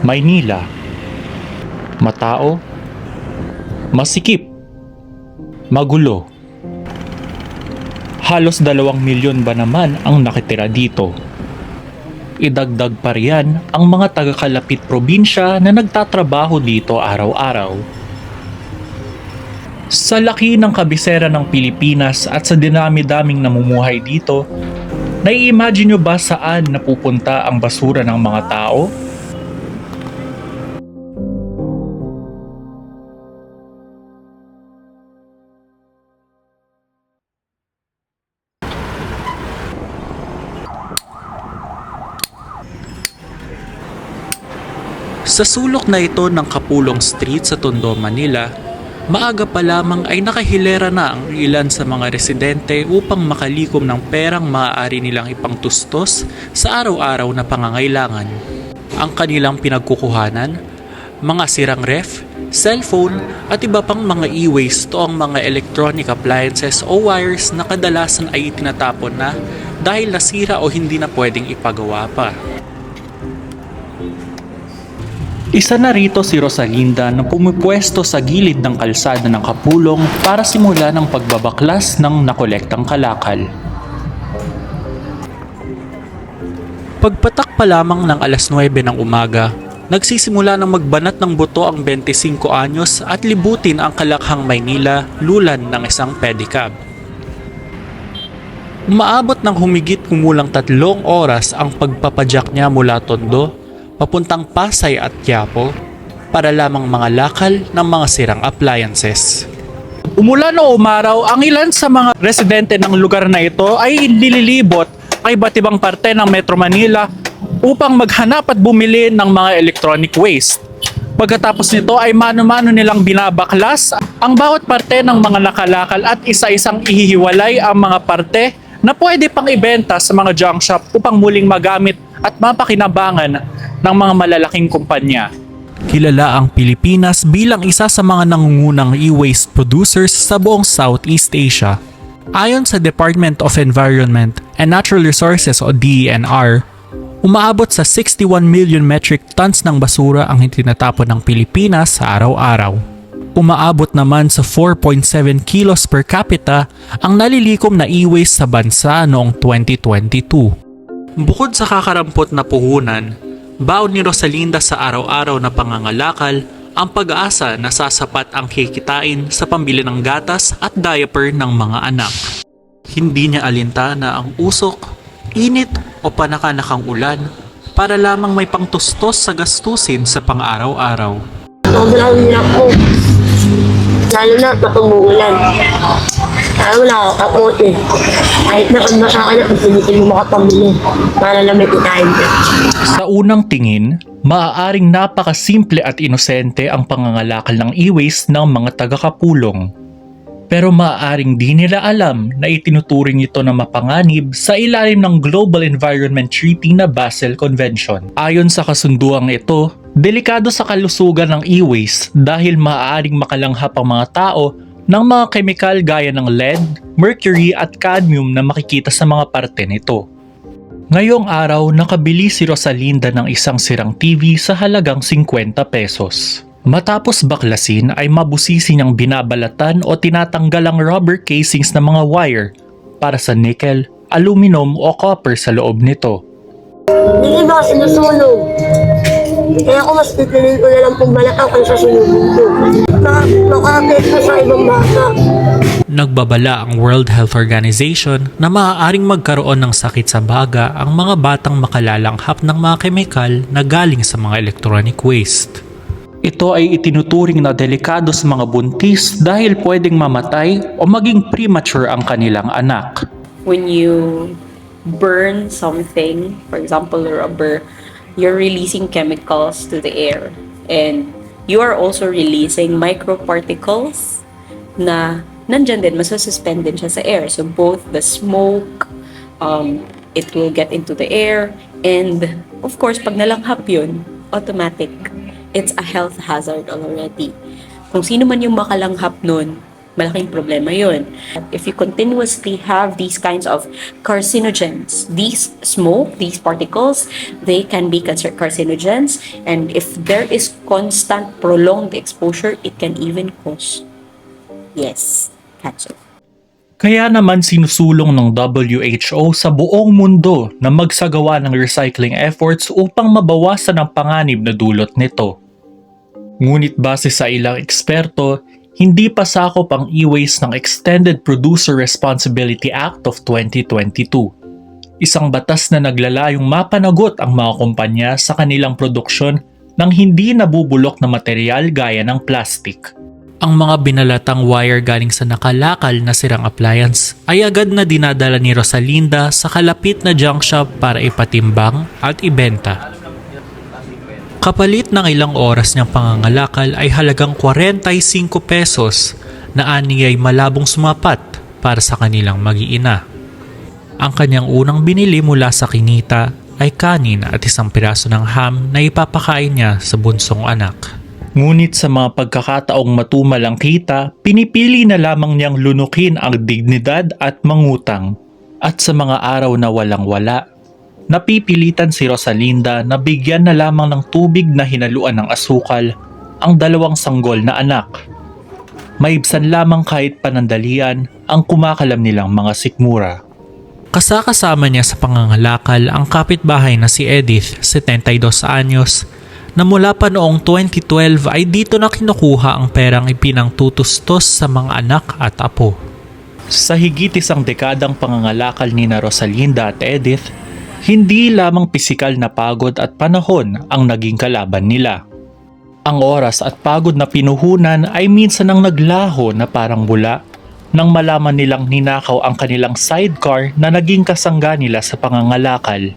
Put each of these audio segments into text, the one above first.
Maynila. Matao, masikip, magulo. Halos 2 milyon ba naman ang nakitira dito. Idagdag pa riyan ang mga taga-kalapit probinsya na nagtatrabaho dito araw-araw. Sa laki ng kabisera ng Pilipinas at sa dinami-daming namumuhay dito, nai-imagine nyo ba saan napupunta ang basura ng mga tao? Sa sulok na ito ng Kapulong Street sa Tondo, Manila, maaga pa lamang ay nakahilera na ang ilan sa mga residente upang makalikom ng perang maaari nilang ipangtustos sa araw-araw na pangangailangan. Ang kanilang pinagkukuhanan, mga sirang ref, cellphone at iba pang mga e-waste o ang mga electronic appliances o wires na kadalasan ay itinatapon na dahil nasira o hindi na pwedeng ipagawa pa. Isa na rito si Rosalinda na pumipwesto sa gilid ng kalsada ng Kapulong para simulan ang pagbabaklas ng nakolektang kalakal. Pagpatak pa lamang ng alas 9 ng umaga, nagsisimula ng magbanat ng buto ang 25 anyos at libutin ang Kalakhang, Maynila lulan ng isang pedicab. Umaabot ng humigit kumulang 3 oras ang pagpapadyak niya mula Tondo papuntang Pasay at Quiapo para lamang mga lakal ng mga sirang appliances. Umulan o umaraw, ang ilan sa mga residente ng lugar na ito ay nililibot ay iba't ibang parte ng Metro Manila upang maghanap at bumili ng mga electronic waste. Pagkatapos nito ay mano-mano nilang binabaklas ang bawat parte ng mga nakalakal at isa-isang ihihiwalay ang mga parte na pwede pang ibenta sa mga junk shop upang muling magamit at mapakinabangan ng mga malalaking kumpanya. Kilala ang Pilipinas bilang isa sa mga nangungunang e-waste producers sa buong Southeast Asia. Ayon sa Department of Environment and Natural Resources o DENR, umaabot sa 61 million metric tons ng basura ang itinatapon ng Pilipinas sa araw-araw. Umaabot naman sa 4.7 kilos per capita ang nalilikom na e-waste sa bansa noong 2022. Bukod sa kakarampot na puhunan, baon ni Rosalinda sa araw-araw na pangangalakal ang pag-aasa na sasapat ang kikitain sa pambili ng gatas at diaper ng mga anak. Hindi niya alintana ang usok, init o panakanakang ulan para lamang may pangtustos sa gastusin sa pang-araw-araw. Sobrang hirap po. Lalo na matumulan. Kaya wala ako kapote. Kahit nakabasa ka na kung sinitin mo makapamili para lang may kitahin ka. Sa unang tingin, maaaring napakasimple at inosente ang pangangalakal ng e-waste ng mga taga-Kapulong. Pero maaaring di nila alam na itinuturing ito na mapanganib sa ilalim ng Global Environment Treaty na Basel Convention. Ayon sa kasunduang ito, delikado sa kalusugan ng e-waste dahil maaaring makalanghap ang mga tao ng mga kemikal gaya ng lead, mercury at cadmium na makikita sa mga parte nito. Ngayong araw, nakabili si Rosalinda ng isang sirang TV sa halagang 50 pesos. Matapos baklasin ay mabusisi niyang binabalatan o tinatanggal ang rubber casings ng mga wire para sa nickel, aluminum o copper sa loob nito. Hindi ba sinusunog? Kaya ako mas titilin ko na lang kung balataw kung sa sunugin ko. Maka-apekto sa ibang bata. Nagbabala ang World Health Organization na maaaring magkaroon ng sakit sa baga ang mga batang makalalanghap ng mga kemikal na galing sa mga electronic waste. Ito ay itinuturing na delikado sa mga buntis dahil pwedeng mamatay o maging premature ang kanilang anak. When you burn something, for example rubber, you're releasing chemicals to the air and you are also releasing microparticles na nandyan din, masususpend din siya sa air. So both the smoke, it will get into the air and of course pag nalanghap yun, automatic. It's a health hazard already. Kung sino man yung makalanghap nun, malaking problema yun. If you continuously have these kinds of carcinogens, these smoke, these particles, they can be carcinogens, and if there is constant prolonged exposure, it can even cause, yes, cancer. Kaya naman sinusulong ng WHO sa buong mundo na magsagawa ng recycling efforts upang mabawasan ang panganib na dulot nito. Ngunit base sa ilang eksperto, hindi pa sakop ang e-waste ng Extended Producer Responsibility Act of 2022. Isang batas na naglalayong mapanagot ang mga kumpanya sa kanilang produksyon ng hindi nabubulok na material gaya ng plastic. Ang mga binalatang wire galing sa nakalakal na sirang appliance ay agad na dinadala ni Rosalinda sa kalapit na junk shop para ipatimbang at ibenta. Kapalit ng ilang oras niyang pangangalakal ay halagang 45 pesos na aniyay malabong sumapat para sa kanilang mag-iina. Ang kanyang unang binili mula sa kinita ay kanin at isang piraso ng ham na ipapakain niya sa bunsong anak. Ngunit sa mga pagkakataong matumal ang kita, pinipili na lamang niyang lunukin ang dignidad at mangutang. At sa mga araw na walang-wala, napipilitan si Rosalinda na bigyan na lamang ng tubig na hinaluan ng asukal ang 2 sanggol na anak. Maibsan lamang kahit panandalian ang kumakalam nilang mga sikmura. Kasama niya sa pangangalakal ang kapitbahay na si Edith, 72 anyos, na mula pa noong 2012 ay dito na kinukuha ang perang ipinangtutustos sa mga anak at apo. Sa higit isang dekadang pangangalakal ni na Rosalinda at Edith, hindi lamang pisikal na pagod at panahon ang naging kalaban nila. Ang oras at pagod na pinuhunan ay minsan ang naglaho na parang bula nang malaman nilang ninakaw ang kanilang sidecar na naging kasangga nila sa pangangalakal.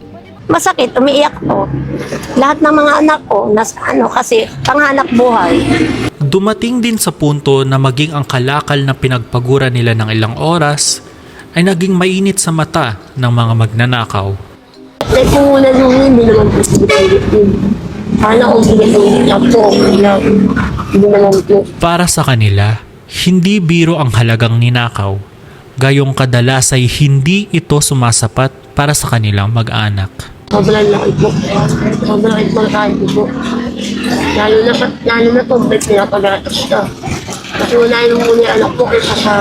Masakit, umiiyak ko. Lahat ng mga anak ko, kasi panghanap buhay. Dumating din sa punto na maging ang kalakal na pinagpagura nila ng ilang oras ay naging mainit sa mata ng mga magnanakaw. May pungunan yung hindi naman po yun. Paano kung pinagpagod lang po, hindi naman po. Para sa kanila, hindi biro ang halagang ninakaw. Gayong kadalas ay hindi ito sumasapat para sa kanilang mag-anak. Sobrang laki po. Sobrang laki po. Lalo na po, ba't pinapag-atas ka? Kasi wala yung muna yung anak po kaysa sa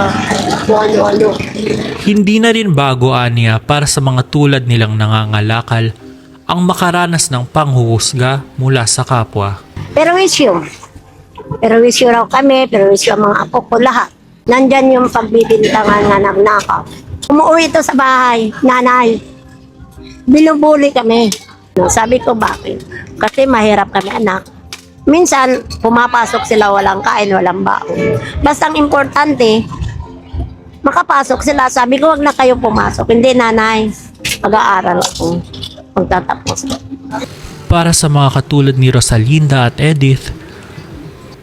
ano-ano. Hindi na rin bago aniya para sa mga tulad nilang nangangalakal ang makaranas ng panghuhusga mula sa kapwa. Pero issue raw kami, pero issue ang mga apo ko lahat. Nandyan yung pagbibintangan na nagnakaw. Umuwi ito sa bahay, nanay. Binubuli kami. Sabi ko bakit? Kasi mahirap kami anak. Minsan, pumapasok sila walang kain, walang baon. Basta ang importante, makapasok sila. Sabi ko, wag na kayo pumasok. Hindi nanay, mag-aaral ako. Magtatapos ko. Para sa mga katulad ni Rosalinda at Edith,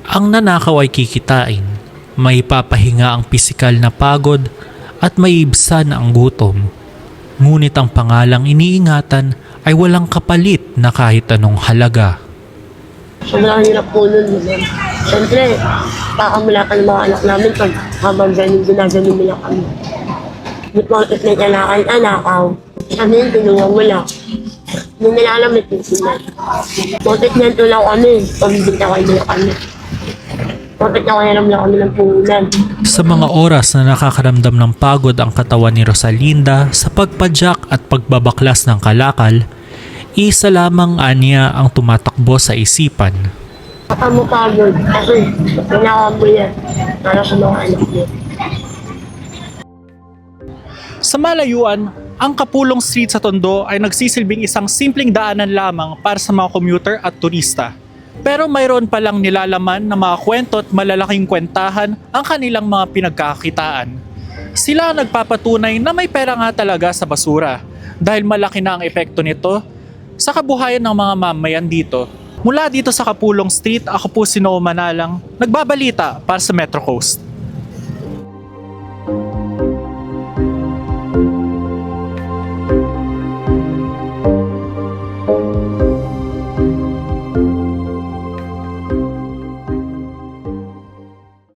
ang nanakaw ay kikitain. May papahinga ang pisikal na pagod at may ibsan ang gutom. Ngunit ang pangalang iniingatan ay walang kapalit na kahit anong halaga. Sobrang hirap po nun. Siyempre, kakamula ka ng mga anak namin pag habang ginaganon nila kami. Di po ako may anakaw. Kami yung tinungang wala. Hindi nila alam may tinsinan. Bakit nito lang kami, pag-ibigay nila kami. Bakit nakahiram lang kami ng puhunan. Sa mga oras na nakakaramdam ng pagod ang katawan ni Rosalinda sa pagpadyak at pagbabaklas ng kalakal, isa lamang aniya ang tumatakbo sa isipan. Baka mo pagod kasi pinaka mo yan para sa mga anak niya. Sa malayuan, ang Kapulong Street sa Tondo ay nagsisilbing isang simpleng daanan lamang para sa mga commuter at turista. Pero mayroon palang nilalaman na mga kwento at malalaking kwentahan ang kanilang mga pinagkakakitaan. Sila ang nagpapatunay na may pera nga talaga sa basura dahil malaki na ang epekto nito sa kabuhayan ng mga mamayan dito. Mula dito sa Kapulong Street, ako po si Noah Manalang, nagbabalita para sa Metro Coast.